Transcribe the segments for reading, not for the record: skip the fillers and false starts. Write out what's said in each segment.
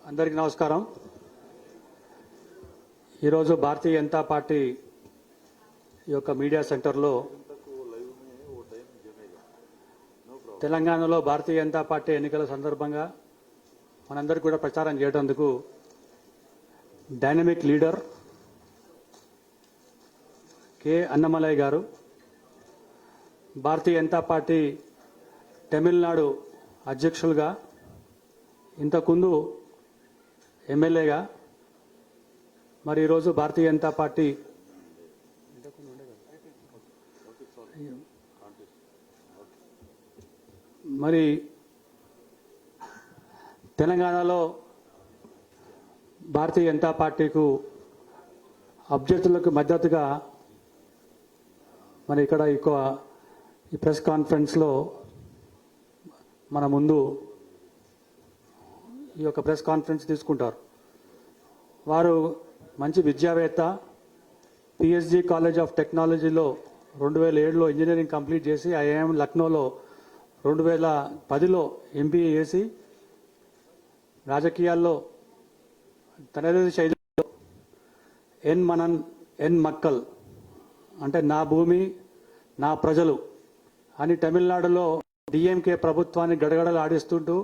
అందరికీ నమస్కారం. ఈరోజు భారతీయ జనతా పార్టీ యొక్క మీడియా సెంటర్లో తెలంగాణలో భారతీయ జనతా పార్టీ ఎన్నికల సందర్భంగా మనందరికీ కూడా ప్రచారం చేయడానికి డైనమిక్ లీడర్ కె అన్నమలై గారు, భారతీయ జనతా పార్టీ తమిళనాడు అధ్యక్షులుగా, ఇంతకుముందు ఎమ్మెల్యేగా, మరి ఈరోజు భారతీయ జనతా పార్టీ మరి తెలంగాణలో భారతీయ జనతా పార్టీకు అభ్యర్థులకు మద్దతుగా మరి ఇక్కడ ఈ ప్రెస్ కాన్ఫరెన్స్లో మన ముందు ఈ యొక్క ప్రెస్ కాన్ఫరెన్స్ తీసుకుంటారు. వారు మంచి విద్యావేత్త, పిహెచ్డి కాలేజ్ ఆఫ్ టెక్నాలజీలో 2007లో ఇంజనీరింగ్ కంప్లీట్ చేసి ఐఐఎం లక్నోలో 2010లో ఎంబీఏ చేసి రాజకీయాల్లో తనదైన శైలిలో ఎన్ మనన్ ఎన్ మక్కల్ అంటే నా భూమి నా ప్రజలు అని తమిళనాడులో డిఎంకే ప్రభుత్వాన్ని గడగడలు ఆడిస్తుంటూ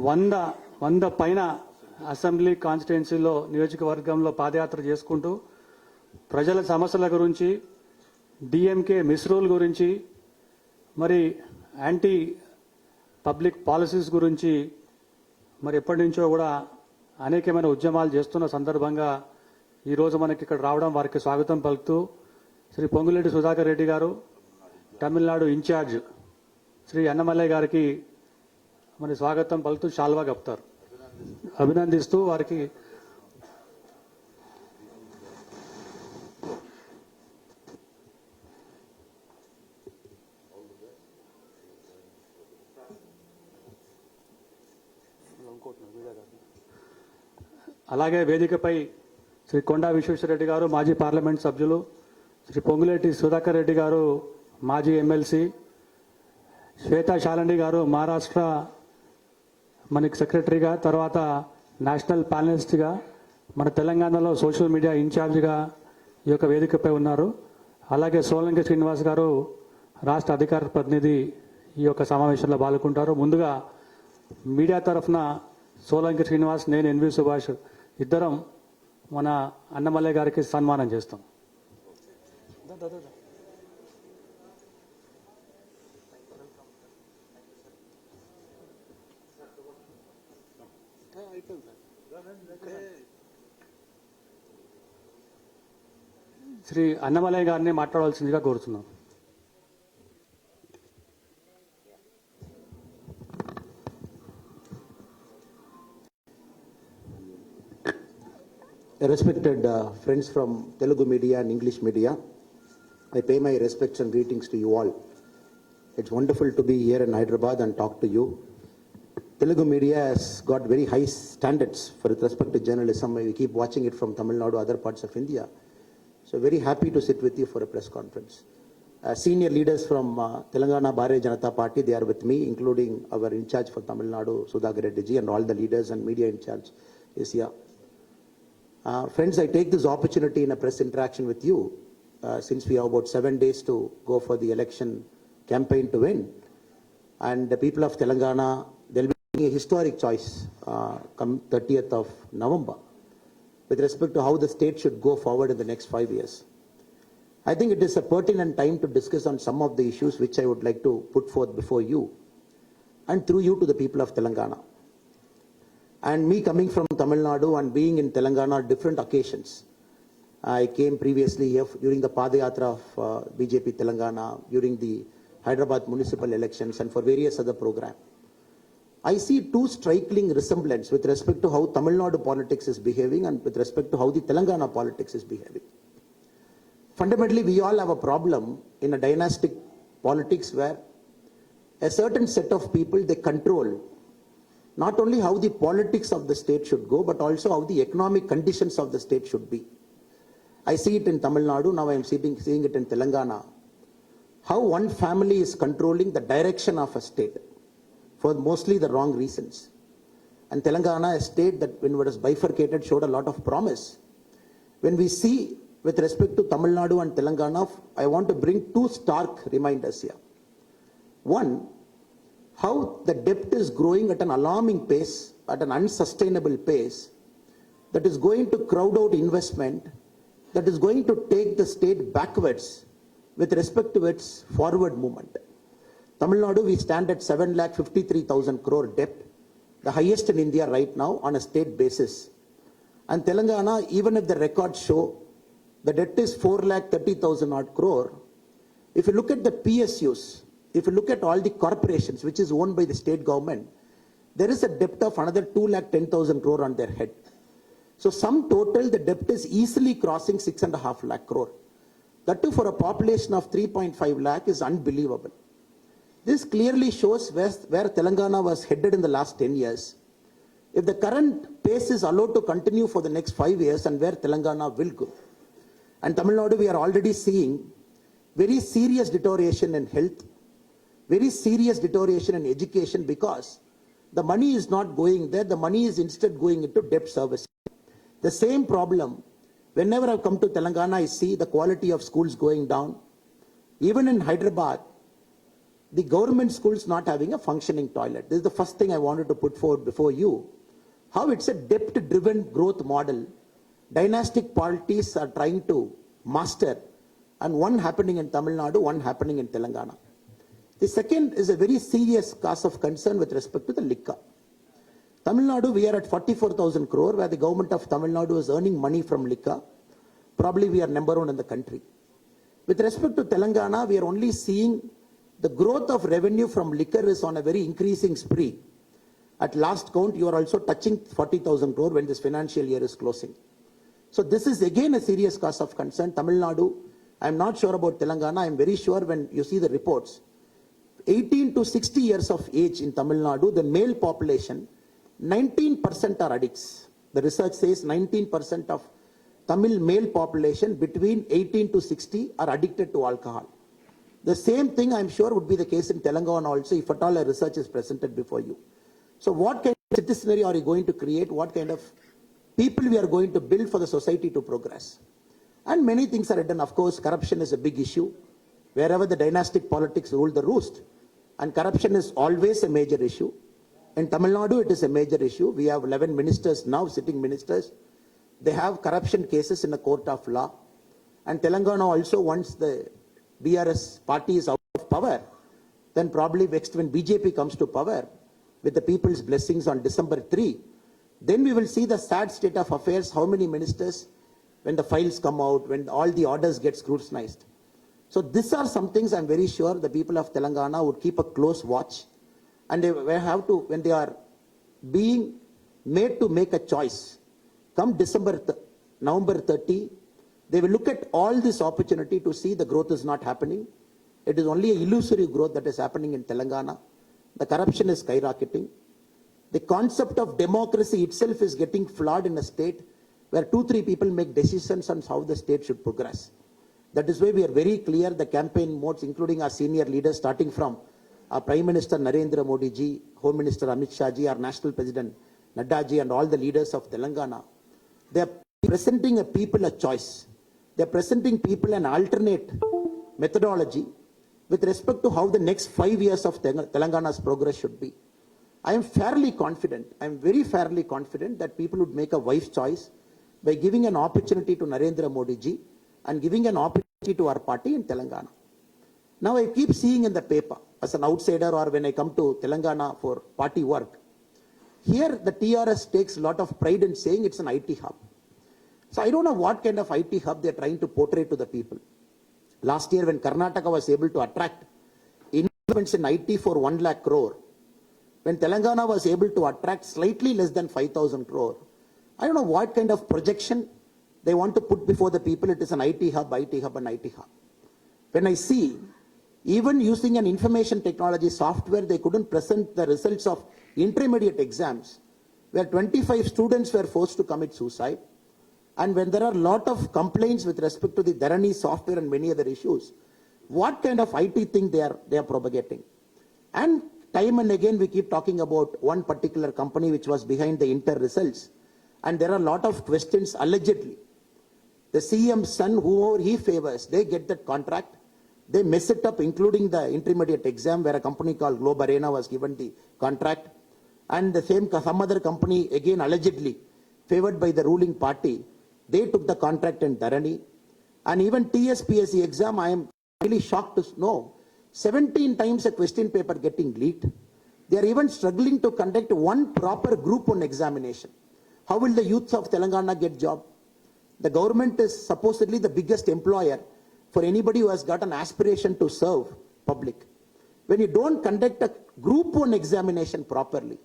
100 పైన అసెంబ్లీ కాన్స్టిట్యున్సీలో నియోజకవర్గంలో పాదయాత్ర చేసుకుంటూ ప్రజల సమస్యల గురించి, డిఎంకే మిస్రూల్ గురించి, మరి యాంటీ పబ్లిక్ పాలసీస్ గురించి మరి ఎప్పటి నుంచో కూడా అనేకమైన ఉద్యమాలు చేస్తున్న సందర్భంగా ఈరోజు మనకి ఇక్కడ రావడం వారికి స్వాగతం పలుకుతూ శ్రీ పొంగులేటి సుధాకర్ రెడ్డి గారు, తమిళనాడు ఇన్ఛార్జ్ శ్రీ అన్నమలై గారికి మరి స్వాగతం పలుకుతూ శాల్వా కప్తారు. అభినందిస్తూ వారికి అలాగే వేదికపై శ్రీ కొండా విశ్వేశ్వరరెడ్డి గారు, మాజీ పార్లమెంట్ సభ్యులు, శ్రీ పొంగులేటి సుధాకర్ రెడ్డి గారు, మాజీ ఎమ్మెల్సీ, శ్వేతా శాలండి గారు మహారాష్ట్ర మనకి సెక్రటరీగా, తర్వాత నేషనల్ ప్యానలిస్ట్గా, మన తెలంగాణలో సోషల్ మీడియా ఇన్ఛార్జిగా ఈ యొక్క వేదికపై ఉన్నారు. అలాగే సోలంకి శ్రీనివాస్ గారు రాష్ట్ర అధికార ప్రతినిధి ఈ యొక్క సమావేశంలో పాల్గొంటారు. ముందుగా మీడియా తరఫున సోలంకి శ్రీనివాస్, నేను ఎన్వి సుభాష్ ఇద్దరం మన అన్నమలై గారికి సన్మానం చేస్తాం. శ్రీ అన్నమలై గారిని మాట్లాడాల్సిందిగా కోరుతున్నాం. Respected friends from Telugu media and English media, I pay my respects and greetings to you all. It's wonderful to be here in Hyderabad and talk to you. Telugu media has got very high standards for respect to journalism. We keep watching it from Tamil Nadu, other parts of India. So very happy to sit with you for a press conference. Senior leaders from Telangana Bharatiya Janata Party, they are with me, including our in charge for Tamil Nadu, Sudhakar Reddy ji, and all the leaders and media in charge is here. Friends, I take this opportunity in a press interaction with you, since we have about 7 days to go for the election campaign to win. And the people of Telangana, they'll be making a historic choice come 30th of November with respect to how the state should go forward in the next 5 years. I think it is a pertinent time to discuss on some of the issues which I would like to put forth before you and through you to the people of Telangana. And me coming from Tamil Nadu and being in Telangana on different occasions. I came previously here during the Padayatra of BJP Telangana, during the Hyderabad municipal elections and for various other programs. I see two striking resemblance with respect to how Tamil Nadu politics is behaving and with respect to how the Telangana politics is behaving. Fundamentally, we all have a problem in a dynastic politics where a certain set of people, they control not only how the politics of the state should go, but also how the economic conditions of the state should be. I see it in Tamil Nadu, now I am seeing it in Telangana. How one family is controlling the direction of a state for mostly the wrong reasons. And Telangana, a state that when it was bifurcated showed a lot of promise. When we see with respect to Tamil Nadu and Telangana, I want to bring two stark reminders here. One, how the debt is growing at an alarming pace, at an unsustainable pace, that is going to crowd out investment, that is going to take the state backwards with respect to its forward movement. Tamil Nadu, we stand at 7,53,000 crore debt, the highest in India right now on a state basis. And Telangana, even if the records show the debt is 4,30,000 odd crore, if you look at the PSUs, if you look at all the corporations which is owned by the state government, there is a debt of another 2,10,000 crore on their head. So sum total, the debt is easily crossing 6.5 lakh crore. That too for a population of 3.5 lakh is unbelievable. This clearly shows where Telangana was headed in the last 10 years. If the current pace is allowed to continue for the next 5 years, and where Telangana will go. And Tamil Nadu, we are already seeing very serious deterioration in health, very serious deterioration in education, because the money is not going there, the money is instead going into debt service. The same problem, whenever I come to Telangana, I see the quality of schools going down. Even in Hyderabad, the government schools not having a functioning toilet. This is the first thing I wanted to put forward before you. How it's a debt-driven growth model. Dynastic parties are trying to master, and one happening in Tamil Nadu, one happening in Telangana. The second is a very serious cause of concern with respect to the liquor. Tamil Nadu, we are at 44,000 crore, where the government of Tamil Nadu is earning money from liquor. Probably we are number one in the country. With respect to Telangana, we are only seeing the growth of revenue from liquor is on a very increasing spree. At last count, you are also touching 40,000 crore when this financial year is closing. So this is again a serious cause of concern. Tamil Nadu, I am not sure about Telangana. I am very sure when you see the reports. 18 to 60 years of age in Tamil Nadu, the male population, 19% are addicts. The research says 19% of Tamil male population between 18 to 60 are addicted to alcohol. The same thing I'm sure would be the case in Telangana also, if at all a research is presented before you. So what kind of citizenry are you going to create? What kind of people we are going to build for the society to progress? And many things are written. Of course, corruption is a big issue. Wherever the dynastic politics rule the roost. And corruption is always a major issue. In Tamil Nadu, it is a major issue. We have 11 ministers now, sitting ministers. They have corruption cases in the court of law. And Telangana also, once the BRS party is out of power, then probably next when BJP comes to power, with the people's blessings on December 3, then we will see the sad state of affairs, how many ministers, when the files come out, when all the orders get scrutinized. So these are some things I'm very sure the people of Telangana would keep a close watch, and they will have to, when they are being made to make a choice, come November 30, they will look at all this opportunity to see the growth is not happening. It is only an illusory growth that is happening in Telangana. The corruption is skyrocketing. The concept of democracy itself is getting flawed in a state where 2-3 people make decisions on how the state should progress. That is why we are very clear, the campaign modes, including our senior leaders, starting from our Prime Minister Narendra Modi ji, Home Minister Amit Shah ji, our National President Nadda ji, and all the leaders of Telangana. They are presenting a people a choice. They are presenting people an alternate methodology with respect to how the next 5 years of Telangana's progress should be. I am fairly confident, I am very fairly confident that people would make a wise choice by giving an opportunity to Narendra Modi ji and giving an opportunity to our party in Telangana. Now I keep seeing in the paper, as an outsider or when I come to Telangana for party work, here the TRS takes a lot of pride in saying it's an IT hub. So I don't know what kind of IT hub they're trying to portray to the people. Last year when Karnataka was able to attract investments in IT for 1 lakh crore, when Telangana was able to attract slightly less than 5,000 crore, I don't know what kind of projection they want to put before the people. It is an IT hub, and IT hub. When I see, even using an information technology software, they couldn't present the results of intermediate exams, where 25 students were forced to commit suicide. And when there are a lot of complaints with respect to the Dharani software and many other issues, what kind of IT thing they are propagating? And time and again we keep talking about one particular company which was behind the inter results. And there are a lot of questions allegedly. The CM's son, whoever he favors, they get that contract. They mess it up, including the intermediate exam where a company called Globe Arena was given the contract. And the some other company, again allegedly favored by the ruling party, they took the contract in Dharani. And even TSPSC exam, I am really shocked to know, 17 times a question paper getting leaked. They are even struggling to conduct one proper group 1 examination. How will the youths of Telangana get job? The government is supposedly the biggest employer for anybody who has got an aspiration to serve public. When you don't conduct a group 1 examination properly,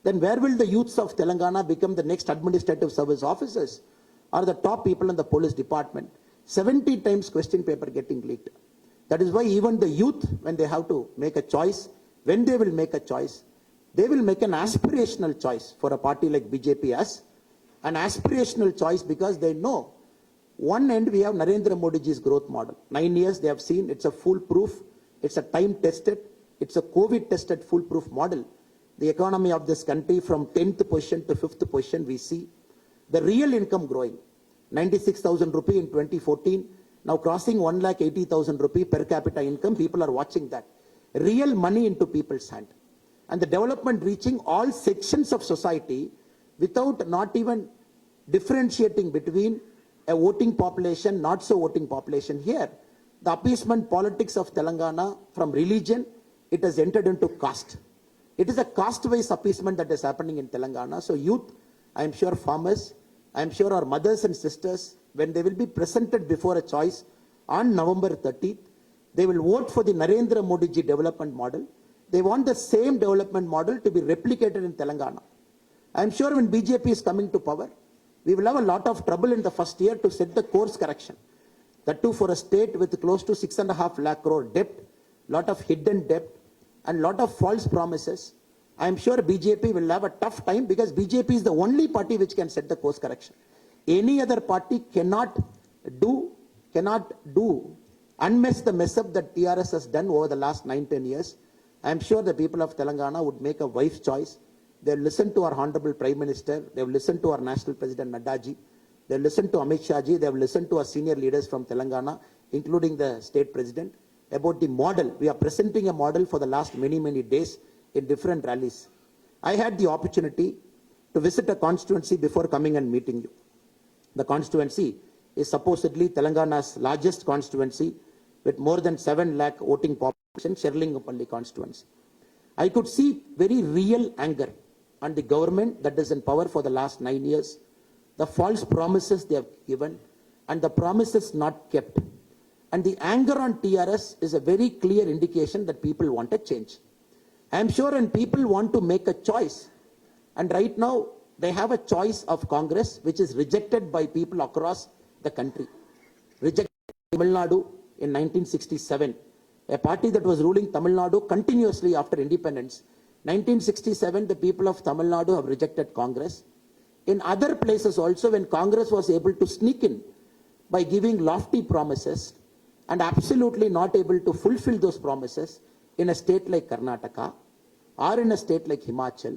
then where will the youths of Telangana become the next administrative service officers or the top people in the police department? 70 times question paper getting leaked. That is why even the youth, when they have to make a choice, when they will make a choice, they will make an aspirational choice for a party like BJP as an aspirational choice, because they know one end we have Narendra Modi ji's growth model. 9 years they have seen it's a foolproof, it's a time tested, it's a COVID tested foolproof model. The economy of this country from 10th position to 5th position, we see the real income growing. 96,000 rupee in 2014, now crossing 1,80,000 rupee per capita income. People are watching that. Real money into people's hand. And the development reaching all sections of society without not even differentiating between a voting population, not so voting population. Here, the appeasement politics of Telangana from religion, it has entered into caste. It is a caste-wise appeasement that is happening in Telangana. So youth, I am sure farmers, I am sure our mothers and sisters, when they will be presented before a choice on November 30th, they will vote for the Narendra Modi ji development model. They want the same development model to be replicated in Telangana. I am sure when BJP is coming to power, we will have a lot of trouble in the first year to set the course correction. That too for a state with close to 6.5 lakh crore debt, lot of hidden debt, and lot of false promises. I am sure BJP will have a tough time, because BJP is the only party which can set the course correction. Any other party cannot do, unmess the mess up that TRS has done over the last 9-10 years. I am sure the people of Telangana would make a wise choice. They will listen to our Honorable Prime Minister. They will listen to our National President Nadda ji. They will listen to Amit Shah ji. They will listen to our senior leaders from Telangana, including the State President, about the model. We are presenting a model for the last many days in different rallies. I had the opportunity to visit a constituency before coming and meeting you. The constituency is supposedly Telangana's largest constituency with more than 7 lakh voting population, Sherlingapalli constituency. I could see very real anger on the government that is in power for the last 9 years, the false promises they have given and the promises not kept. And the anger on TRS is a very clear indication that people want a change. I am sure when people want to make a choice, and right now they have a choice of Congress which is rejected by people across the country. Rejected Tamil Nadu in 1967, a party that was ruling Tamil Nadu continuously after independence. 1967, the people of Tamil Nadu have rejected Congress. In other places also, when Congress was able to sneak in by giving lofty promises and absolutely not able to fulfill those promises in a state like Karnataka or in a state like Himachal,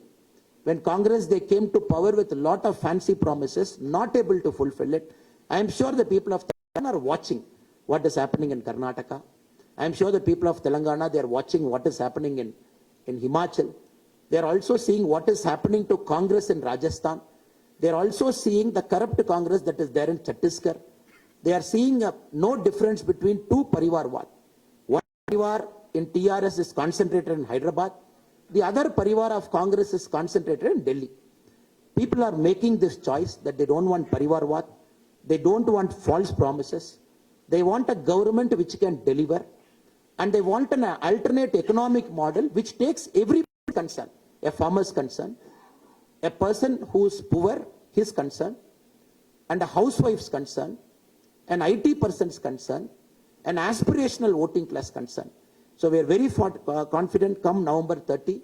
when Congress, they came to power with a lot of fancy promises, not able to fulfill it. I am sure the people of Telangana are watching what is happening in Karnataka. I am sure the people of Telangana, they are watching what is happening in Himachal. They are also seeing what is happening to Congress in Rajasthan. They are also seeing the corrupt Congress that is there in Chhattisgarh. They are seeing no difference between two Parivarwad. One Parivar in TRS is concentrated in Hyderabad. The other Parivar of Congress is concentrated in Delhi. People are making this choice that they don't want Parivarwad. They don't want false promises. They want a government which can deliver. And they want an alternate economic model which takes every concern. A farmer's concern, a person who is poor, his concern, and a housewife's concern, an IT person's concern, an aspirational voting class concern. So we are very confident come November 30,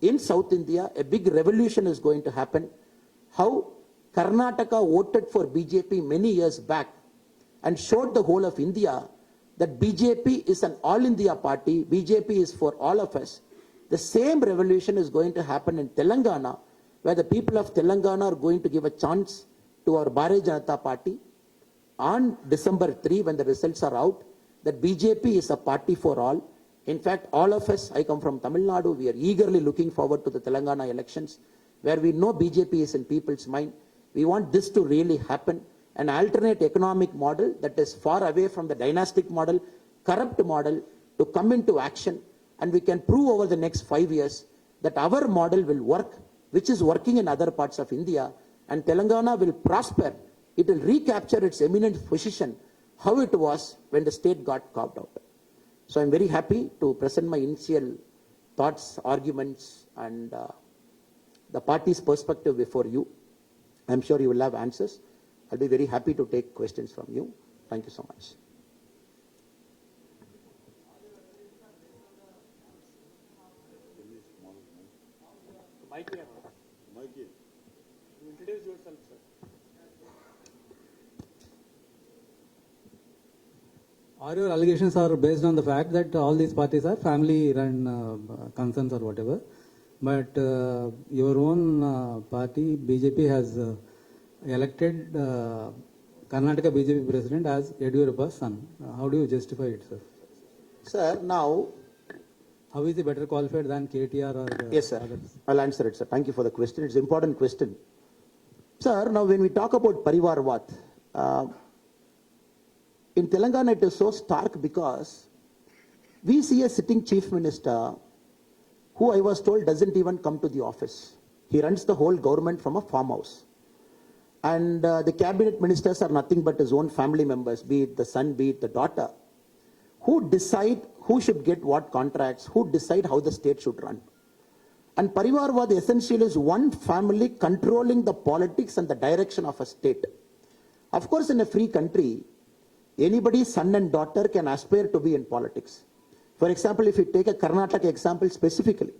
in South India, a big revolution is going to happen. How Karnataka voted for BJP many years back and showed the whole of India that BJP is an all India party, BJP is for all of us. The same revolution is going to happen in Telangana, where the people of Telangana are going to give a chance to our Bharatiya Janata Party on December 3, when the results are out, that BJP is a party for all. In fact, all of us, I come from Tamil Nadu, we are eagerly looking forward to the Telangana elections, where we know BJP is in people's mind. We want this to really happen, an alternate economic model that is far away from the dynastic model, corrupt model, to come into action, and we can prove over the next 5 years that our model will work, which is working in other parts of India, and Telangana will prosper. It will recapture its eminent position, how it was when the state got carved out. So I'm very happy to present my initial thoughts, arguments, and the party's perspective before you. I'm sure you will have answers. I'll be very happy to take questions from you. Thank you so much. Introduce yourself, sir. All your allegations are based on the fact that all these parties are family-run concerns or whatever. But your own party, BJP, has elected Karnataka BJP president as Yediyurappa's son. How do you justify it, sir? Sir, now, How is he better qualified than KTR or yes, sir. others? I'll answer it, sir. Thank you for the question. It's an important question. Sir, now when we talk about Parivarvad, in Telangana it is so stark because we see a sitting chief minister who I was told doesn't even come to the office. He runs the whole government from a farmhouse. And the cabinet ministers are nothing but his own family members, be it the son, be it the daughter, who decide who should get what contracts, who decide how the state should run. And Parivarvad essentially is one family controlling the politics and the direction of a state. Of course, in a free country, anybody's son and daughter can aspire to be in politics. For example, if you take a Karnataka example specifically,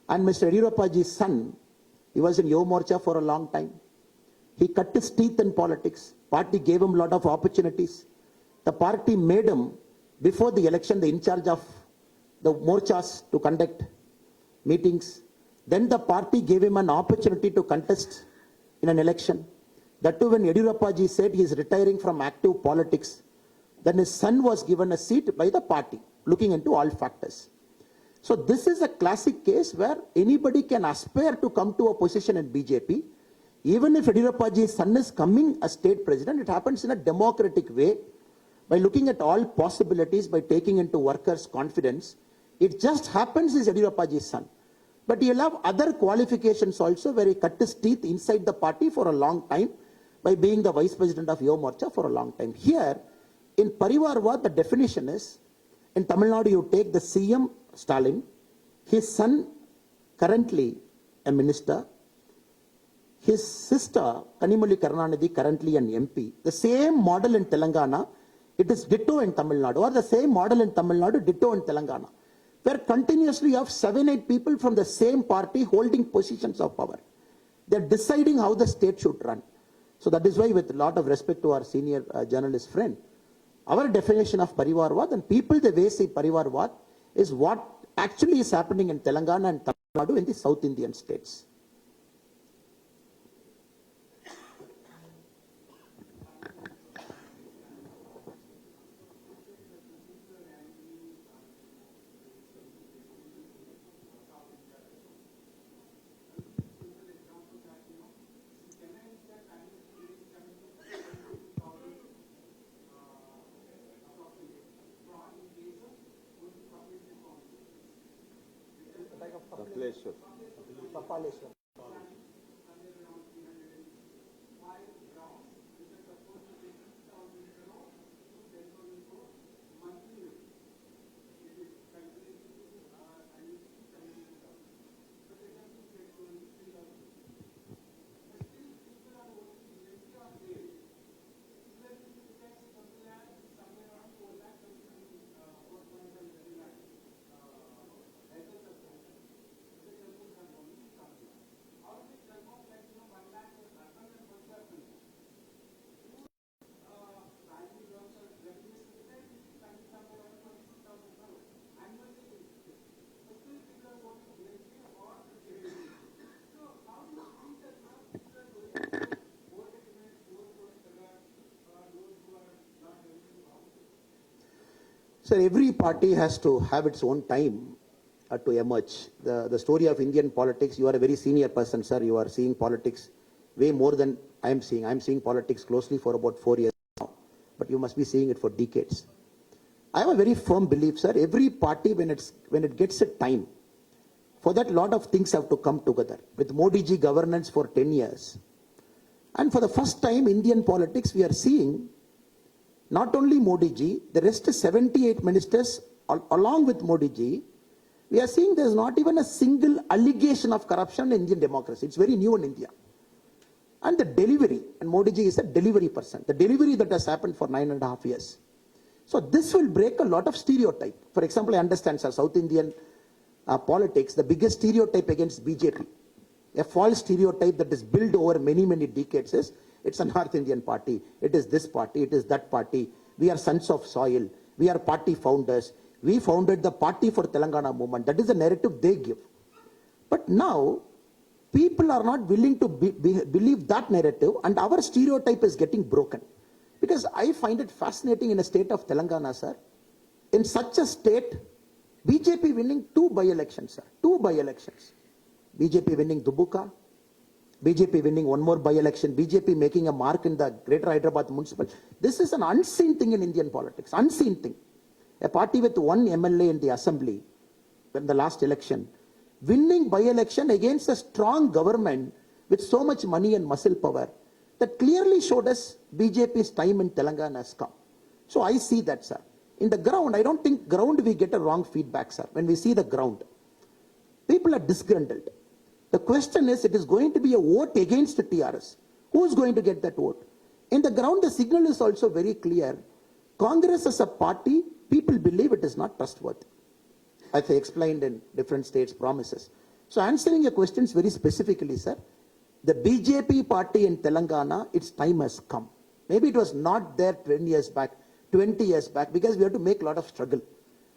and Mr. Yediyurappa's son, he was in Yuva Morcha for a long time. He cut his teeth in politics. Party gave him a lot of opportunities. The party made him, before the election, the in charge of the morchas to conduct meetings. Then the party gave him an opportunity to contest in an election. That too, when Yediyurappa said he is retiring from active politics, then his son was given a seat by the party, looking into all factors. So this is a classic case where anybody can aspire to come to a position in BJP. Even if Yediyurappa's son is coming as state president, it happens in a democratic way, by looking at all possibilities, by taking into workers' confidence. It just happens is Yediyurappa's son. But he'll have other qualifications also, where he cut his teeth inside the party for a long time by being the vice president of Yuva Morcha for a long time. Here, in Parivarvad, the definition is, in Tamil Nadu, you take the CM Stalin, his son currently a minister, his sister Kanimuli Karunanidhi currently an MP. The same model in Telangana, it is ditto in Tamil Nadu, or the same model in Tamil Nadu, ditto in Telangana, where continuously you have 7-8 people from the same party holding positions of power. They're deciding how the state should run. So that is why, with a lot of respect to our senior journalist friend, our definition of Parivarvad, and people the way see Parivarvad, is what actually is happening in Telangana and Tamil Nadu in the South Indian states. So every party has to have its own time to emerge. The story of Indian politics, you are a very senior person, sir. You are seeing politics way more than I am seeing. I am seeing politics closely for about 4 years now, but you must be seeing it for decades. I have a very firm belief, sir. Every party, when it gets a time, for that, lot of things have to come together. With Modi ji governance for 10 years, and for the first time, Indian politics, we are seeing not only Modi ji, the rest 78 ministers, along with Modi ji, we are seeing there is not even a single allegation of corruption in Indian democracy. It's very new in India. And the delivery, and Modi ji is a delivery person, the delivery that has happened for 9.5 years. So this will break a lot of stereotype. For example, I understand, sir, South Indian politics, the biggest stereotype against BJP, a false stereotype that is built over many, many decades is, it's a North Indian party, it is this party, it is that party, we are sons of soil, we are party founders, we founded the party for Telangana movement. That is the narrative they give. But now, people are not willing to believe that narrative, and our stereotype is getting broken. Because I find it fascinating in a state of Telangana, sir. In such a state, BJP winning 2 by-elections, sir. 2 by-elections. BJP winning Dubuka, BJP winning 1 more by-election, BJP making a mark in the Greater Hyderabad municipal. This is an unseen thing in Indian politics, unseen thing. A party with 1 MLA in the assembly, in the last election, winning by-election against a strong government with so much money and muscle power, that clearly showed us BJP's time in Telangana has come. So I see that, sir. In the ground, I don't think ground we get a wrong feedback, sir. When we see the ground, people are disgruntled. The question is, it is going to be a vote against the TRS. Who is going to get that vote? In the ground, the signal is also very clear. Congress as a party, people believe it is not trustworthy, as I explained in different states' promises. So answering your questions very specifically, sir, the BJP party in Telangana, its time has come. Maybe it was not there 10 years back, 20 years back, because we had to make a lot of struggle.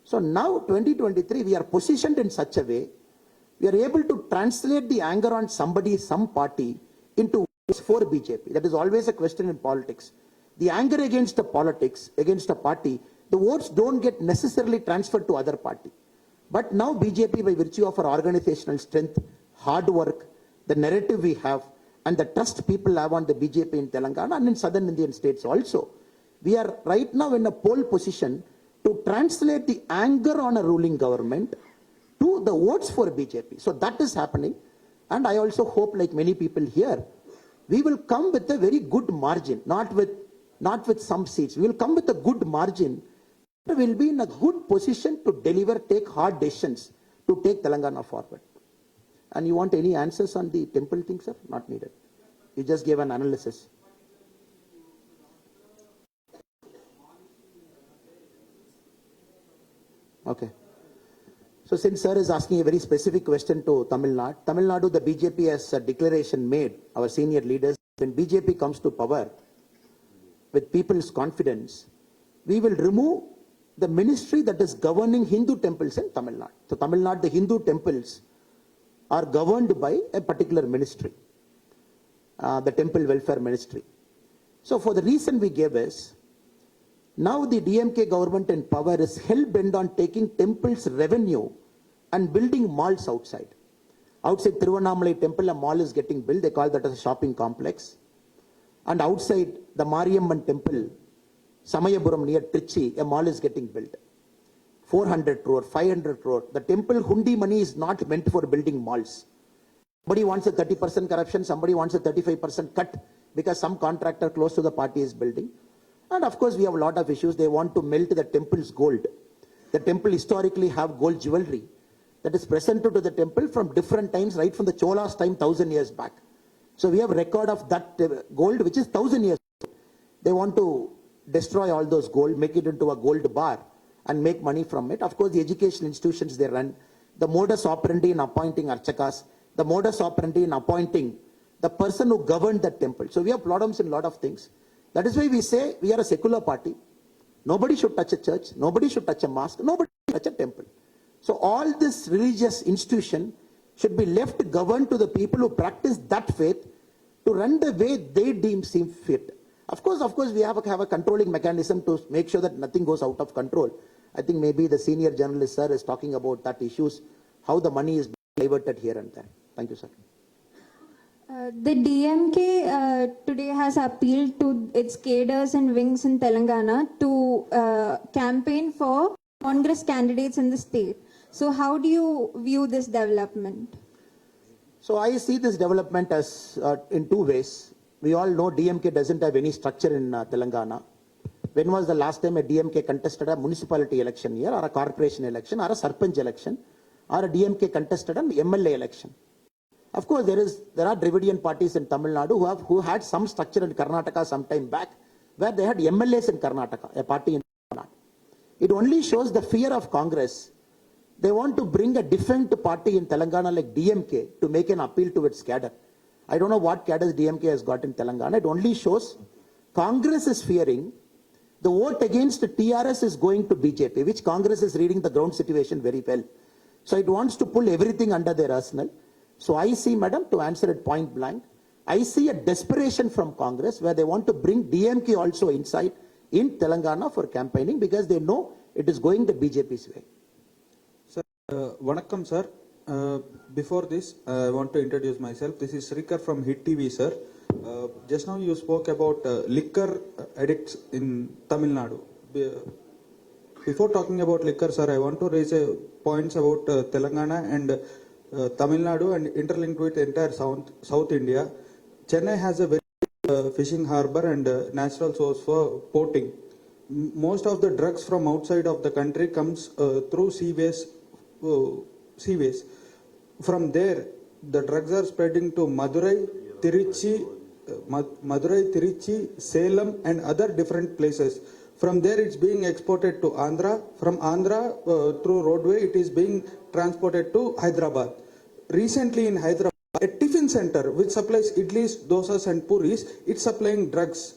So now, 2023, we are positioned in such a way, we are able to translate the anger on somebody, some party, into votes for BJP. That is always a question in politics. The anger against the politics, against a party, the votes don't get necessarily transferred to other party. But now BJP, by virtue of our organizational strength, hard work, the narrative we have, and the trust people have on the BJP in Telangana and in southern Indian states also, we are right now in a pole position to translate the anger on a ruling government to the votes for BJP. So that is happening. And I also hope, like many people here, we will come with a very good margin, not with some seats. We will come with a good margin. We will be in a good position to deliver, take hard decisions to take Telangana forward. And you want any answers on the temple thing, sir? Not needed. You just gave an analysis. Okay. So since sir is asking a very specific question to Tamil Nadu, the BJP has a declaration made, our senior leaders, when BJP comes to power, with people's confidence, we will remove the ministry that is governing Hindu temples in Tamil Nadu. So Tamil Nadu, the Hindu temples are governed by a particular ministry, the Temple Welfare Ministry. So for the reason we gave is, now the DMK government in power is hell-bent on taking temples' revenue and building malls outside. Outside Tiruvannamalai temple, a mall is getting built. They call that as a shopping complex. And outside the Mariamman temple, Samayapuram near Trichy, a mall is getting built. 400 crore, 500 crore. The temple hundi money is not meant for building malls. Somebody wants a 30% corruption, somebody wants a 35% cut because some contractor close to the party is building. And of course, we have a lot of issues. They want to melt the temple's gold. The temple historically have gold jewelry that is presented to the temple from different times, right from the Cholas time, 1000 years back. So we have record of that gold, which is 1000 years old. They want to destroy all those gold, make it into a gold bar and make money from it. Of course, the education institutions they run, the modus operandi in appointing archakas, the modus operandi in appointing the person who governed that temple. So we have problems in a lot of things. That is why we say we are a secular party. Nobody should touch a church. Nobody should touch a mosque. Nobody should touch a temple. So all this religious institution should be left governed to the people who practice that faith to run the way they deem seem fit. Of course, we have a controlling mechanism to make sure that nothing goes out of control. I think maybe the senior journalist, sir, is talking about that issues, how the money is diverted here and there. Thank you, sir. The DMK today has appealed to its cadres and wings in Telangana to campaign for Congress candidates in the state. So how do you view this development? So I see this development as in two ways. We all know DMK doesn't have any structure in Telangana. When was the last time a DMK contested a municipality election here, or a corporation election, or a Sarpanch election, or a DMK contested an MLA election? Of course, there are Dravidian parties in Tamil Nadu who had some structure in Karnataka some time back, where they had MLAs in Karnataka, a party in Tamil Nadu. It only shows the fear of Congress. They want to bring a different party in Telangana like DMK to make an appeal to its cadre. I don't know what cadres DMK has got in Telangana. It only shows Congress is fearing the vote against TRS is going to BJP, which Congress is reading the ground situation very well. So it wants to pull everything under their arsenal. So I see, madam, to answer it point blank, I see a desperation from Congress where they want to bring DMK also inside in Telangana for campaigning because they know it is going the BJP's way. Sir, Vanakkam, sir. Before this, I want to introduce myself. This is Srikar from Hit TV, sir. Just now you spoke about liquor addicts in Tamil Nadu. Before talking about liquor, sir, I want to raise points about Telangana and Tamil Nadu and interlinked with entire South India. Chennai has a very fishing harbor and natural source for porting. Most of the drugs from outside of the country comes through seaways. From there, the drugs are spreading to Madurai, Tiruchi, Salem and other different places. From there, it's being exported to Andhra. From Andhra, through roadway, it is being transported to Hyderabad. Recently in Hyderabad, a tiffin center which supplies idlis, dosas and puris, it's supplying drugs.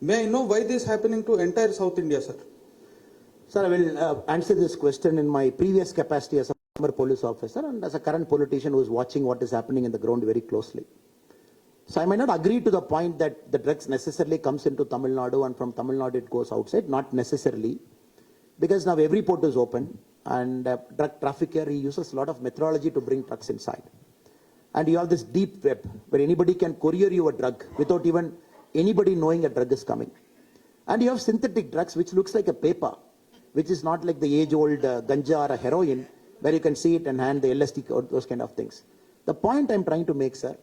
May I know why this is happening to entire South India, sir? Sir, I will answer this question in my previous capacity as a former police officer and as a current politician who is watching what is happening in the ground very closely. So I may not agree to the point that the drugs necessarily comes into Tamil Nadu and from Tamil Nadu it goes outside, not necessarily, because now every port is open and drug trafficker, he uses a lot of methodology to bring drugs inside. And you have this deep web where anybody can courier you a drug without even anybody knowing a drug is coming. And you have synthetic drugs which looks like a paper, which is not like the age-old ganja or a heroin where you can see it and hand the LSD or those kind of things. The point I'm trying to make, sir,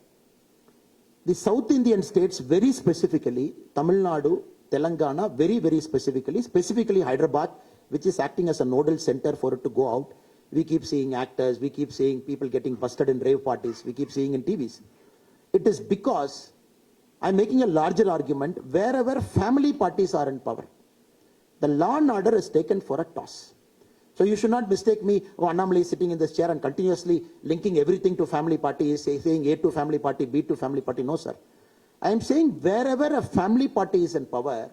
the South Indian states very specifically, Tamil Nadu, Telangana, very specifically Hyderabad, which is acting as a nodal center for it to go out. We keep seeing actors, we keep seeing people getting busted in rave parties, we keep seeing in TVs. It is because I'm making a larger argument wherever family parties are in power. The law and order is taken for a toss. So you should not mistake me, Annamala is sitting in this chair and continuously linking everything to family party, saying A to family party, B to family party. No, sir. I am saying wherever a family party is in power,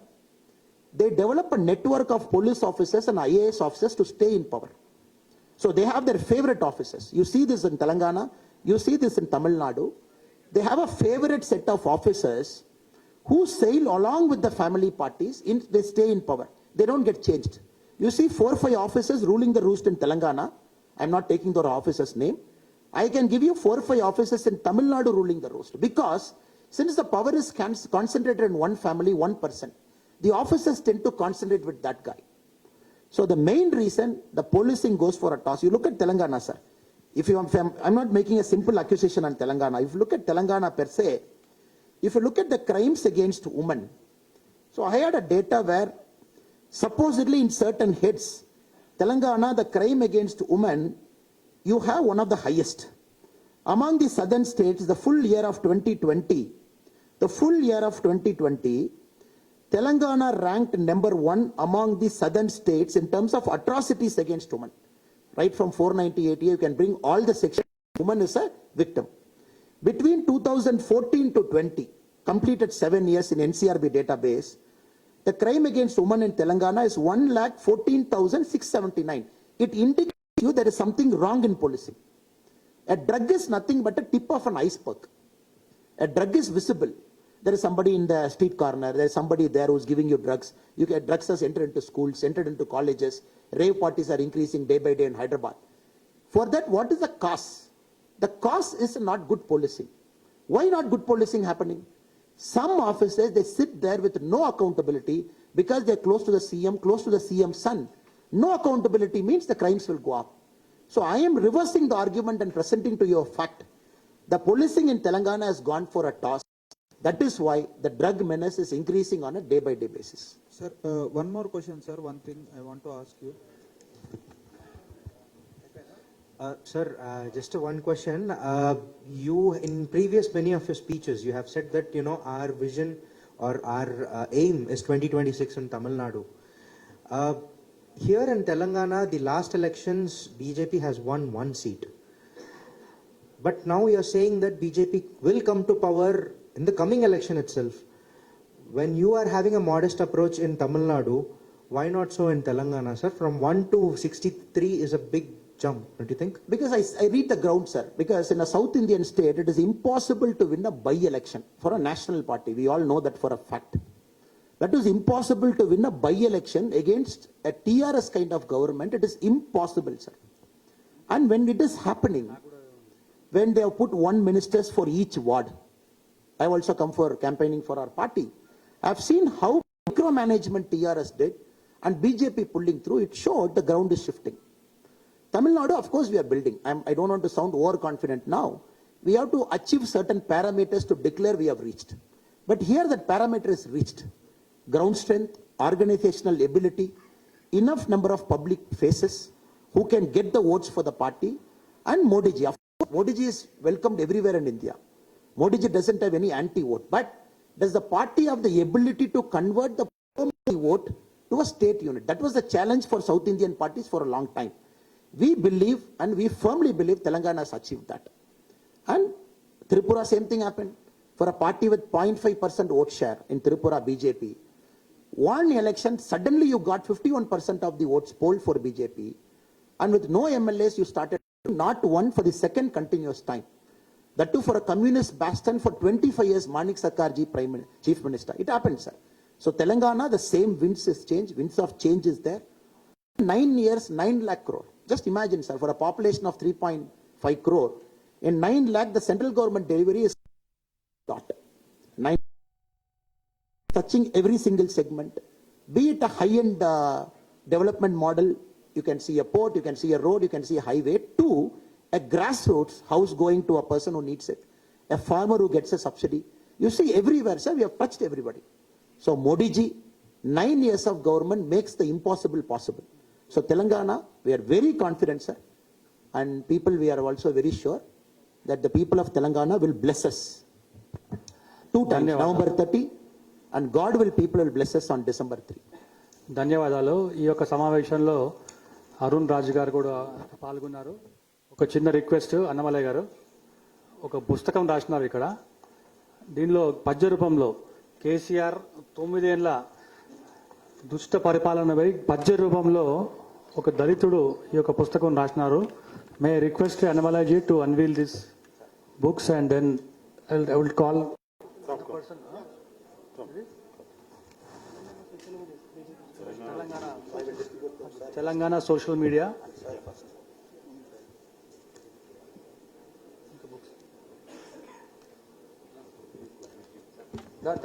they develop a network of police officers and IAS officers to stay in power. So they have their favorite officers. You see this in Telangana, you see this in Tamil Nadu. They have a favorite set of officers who sail along with the family parties, they stay in power. They don't get changed. You see 4 or 5 officers ruling the roost in Telangana. I'm not taking the officer's name. I can give you 4 or 5 officers in Tamil Nadu ruling the roost. Because since the power is concentrated in one family, one person, the officers tend to concentrate with that guy. So the main reason the policing goes for a toss, you look at Telangana, sir. I'm not making a simple accusation on Telangana. If you look at Telangana per se, if you look at the crimes against women, so I had a data where supposedly in certain heads, Telangana, the crime against women, you have one of the highest. Among the southern states, the full year of 2020, Telangana ranked number 1 among the southern states in terms of atrocities against women. Right from 498, you can bring all the sections. Woman is a victim. Between 2014 to 20, completed 7 years in NCRB database, the crime against women in Telangana is 1,14,679. It indicates you there is something wrong in policing. A drug is nothing but a tip of an iceberg. A drug is visible. There is somebody in the street corner, there is somebody there who's giving you drugs. You get drugs has entered into schools, entered into colleges. Rave parties are increasing day by day in Hyderabad. For that, what is the cause? The cause is not good policing. Why not good policing happening? Some officers, they sit there with no accountability because they're close to the CM, close to the CM's son. No accountability means the crimes will go up. So I am reversing the argument and presenting to you a fact. The policing in Telangana has gone for a toss. That is why the drug menace is increasing on a day-by-day basis. Sir, one more question, sir. One thing I want to ask you. Sir, just one question. You, in previous many of your speeches, you have said that, our vision or our aim is 2026 in Tamil Nadu. Here in Telangana, the last elections, BJP has won 1 seat. But now you're saying that BJP will come to power in the coming election itself. When you are having a modest approach in Tamil Nadu, why not so in Telangana, sir? From 1 to 63 is a big jump, don't you think? Because I read the ground, sir. Because in a South Indian state, it is impossible to win a by-election for a national party. We all know that for a fact. That is impossible to win a by-election against a TRS kind of government. It is impossible, sir. And when it is happening, when they have put 1 ministers for each ward, I have also come for campaigning for our party. I have seen how micromanagement TRS did and BJP pulling through. It showed the ground is shifting. Tamil Nadu, of course, we are building. I don't want to sound overconfident now. We have to achieve certain parameters to declare we have reached. But here that parameter is reached. Ground strength, organizational ability, enough number of public faces who can get the votes for the party, and Modi ji. Of course, Modi ji is welcomed everywhere in India. Modi ji doesn't have any anti-vote. But does the party have the ability to convert the vote to a state unit? That was the challenge for South Indian parties for a long time. We believe and we firmly believe Telangana has achieved that. And Tripura, same thing happened. For a party with 0.5% vote share in Tripura, BJP, one election, suddenly you got 51% of the votes polled for BJP. And with no MLAs, you started not one for the second continuous time. That too for a communist bastion for 25 years, Manik Sarkarji, Chief Minister. It happened, sir. So Telangana, the same winds is change. Winds of change is there. 9 years, 9 lakh crore. Just imagine, sir, for a population of 3.5 crore, in 9 lakh, the central government delivery is dot. 9 touching every single segment. Be it a high-end development model, you can see a port, you can see a road, you can see a highway, to a grassroots house going to a person who needs it, a farmer who gets a subsidy. You see everywhere, sir, we have touched everybody. So Modi ji, 9 years of government makes the impossible possible. So Telangana, we are very confident, sir. And people, we are also very sure that the people of Telangana will bless us. 2 times, November 30, and God will, people will bless us on December 3. ధన్యవాదాలు. ఈ యొక్క సమావేశంలో అరుణ్ రాజు గారు కూడా పాల్గొన్నారు. ఒక చిన్న request, అన్నమలయ్య గారు ఒక పుస్తకం రాసినారు ఇక్కడ. దీనిలో పద్య రూపంలో కేసీఆర్ 9 ఏళ్ల దుష్ట పరిపాలనపై పద్య రూపంలో ఒక దళితుడు ఈ యొక్క పుస్తకం రాసినారు. May request Annamalai ji to unveil this books and then I will call Telangana social media. Yes.